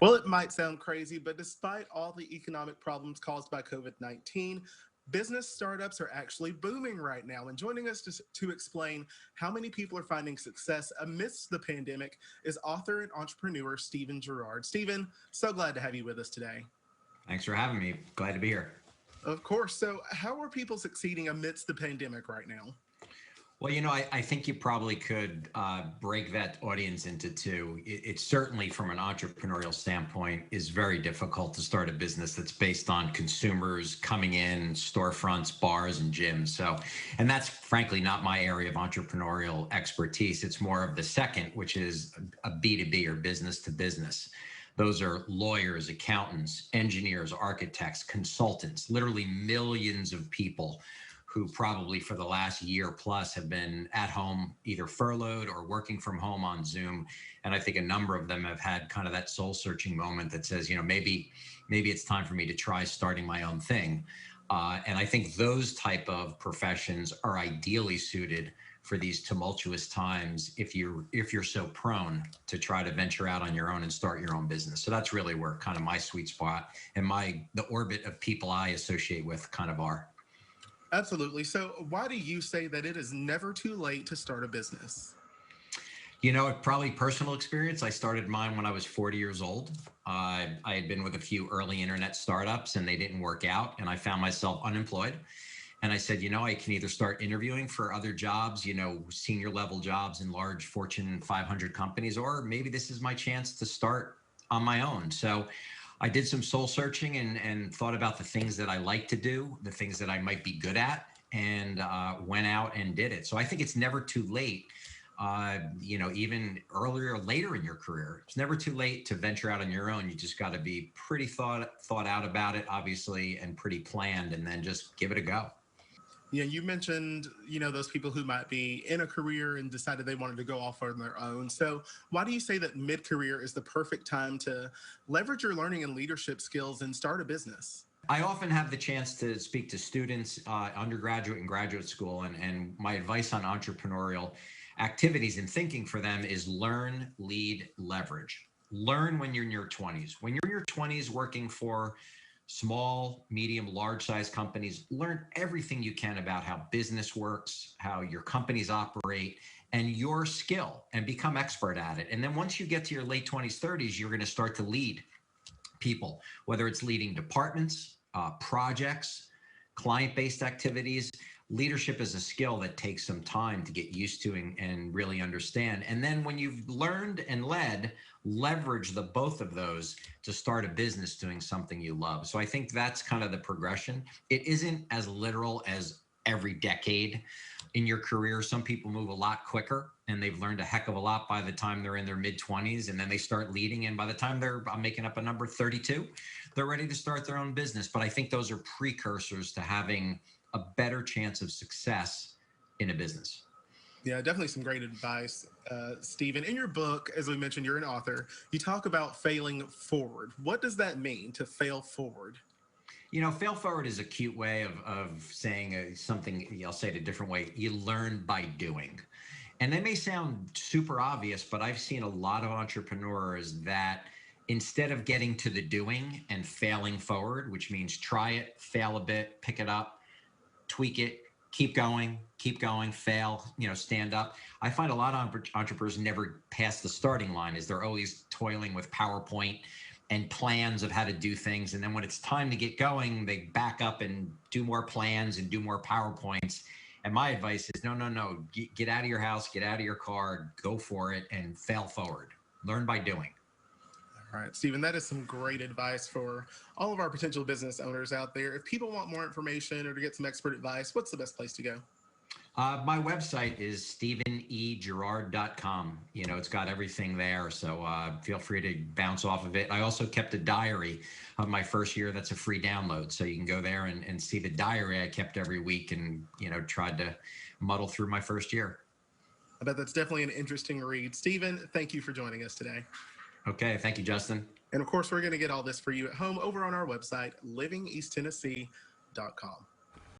Well, it might sound crazy, but despite all the economic problems caused by COVID-19, business startups are actually booming right now. And joining us to explain how many people are finding success amidst the pandemic is author and entrepreneur Stephen Gerard. Stephen, so glad to have you with us today. Thanks for having me. Glad to be here. Of course. So, how are people succeeding amidst the pandemic right now? Well, I think you probably could break that audience into two. It certainly, from an entrepreneurial standpoint, is very difficult to start a business that's based on consumers coming in, storefronts, bars, and gyms. And that's frankly not my area of entrepreneurial expertise. It's more of the second, which is a B2B or business to business. Those are lawyers, accountants, engineers, architects, consultants, literally millions of people who probably for the last year plus have been at home, either furloughed or working from home on Zoom. And I think a number of them have had kind of that soul searching moment that says, maybe it's time for me to try starting my own thing. And I think those type of professions are ideally suited for these tumultuous times if you're so prone to try to venture out on your own and start your own business. So that's really where kind of my sweet spot and the orbit of people I associate with kind of are. Absolutely. So, why do you say that it is never too late to start a business? Probably personal experience. I started mine when I was 40 years old. I had been with a few early internet startups and they didn't work out. And I found myself unemployed. And I said, I can either start interviewing for other jobs, senior level jobs in large Fortune 500 companies, or maybe this is my chance to start on my own. So I did some soul searching and thought about the things that I like to do, the things that I might be good at, and went out and did it. So I think it's never too late, even earlier or later in your career. It's never too late to venture out on your own. You just got to be pretty thought out about it, obviously, and pretty planned, and then just give it a go. Yeah, you mentioned, those people who might be in a career and decided they wanted to go off on their own. So why do you say that mid-career is the perfect time to leverage your learning and leadership skills and start a business? I often have the chance to speak to students, undergraduate and graduate school, and my advice on entrepreneurial activities and thinking for them is learn, lead, leverage. Learn when you're in your 20s. When you're in your 20s working for small, medium, large size companies, learn everything you can about how business works, how your companies operate, and your skill, and become expert at it. And then once you get to your late 20s, 30s, you're going to start to lead people, whether it's leading departments, projects, client-based activities. Leadership is a skill that takes some time to get used to and really understand. And then when you've learned and led, leverage the both of those to start a business doing something you love. So I think that's kind of the progression. It isn't as literal as every decade in your career. Some people move a lot quicker and they've learned a heck of a lot by the time they're in their mid-20s, and then they start leading. And by the time I'm making up a number, 32, they're ready to start their own business. But I think those are precursors to having a better chance of success in a business. Yeah, definitely some great advice, Stephen. In your book, as we mentioned, you're an author. You talk about failing forward. What does that mean to fail forward? Fail forward is a cute way of saying something. I'll say it a different way. You learn by doing. And that may sound super obvious, but I've seen a lot of entrepreneurs that instead of getting to the doing and failing forward, which means try it, fail a bit, pick it up, tweak it, keep going, fail, stand up. I find a lot of entrepreneurs never pass the starting line, as they're always toiling with PowerPoint and plans of how to do things. And then when it's time to get going, they back up and do more plans and do more PowerPoints. And my advice is no, get out of your house, get out of your car, go for it, and fail forward. Learn by doing. All right, Stephen, that is some great advice for all of our potential business owners out there. If people want more information or to get some expert advice, what's the best place to go? My website is stephenegerard.com. It's got everything there. So feel free to bounce off of it. I also kept a diary of my first year. That's a free download. So you can go there and see the diary I kept every week and, tried to muddle through my first year. I bet that's definitely an interesting read. Stephen, thank you for joining us today. Okay. Thank you, Justin. And of course, we're going to get all this for you at home over on our website, livingeasttennessee.com.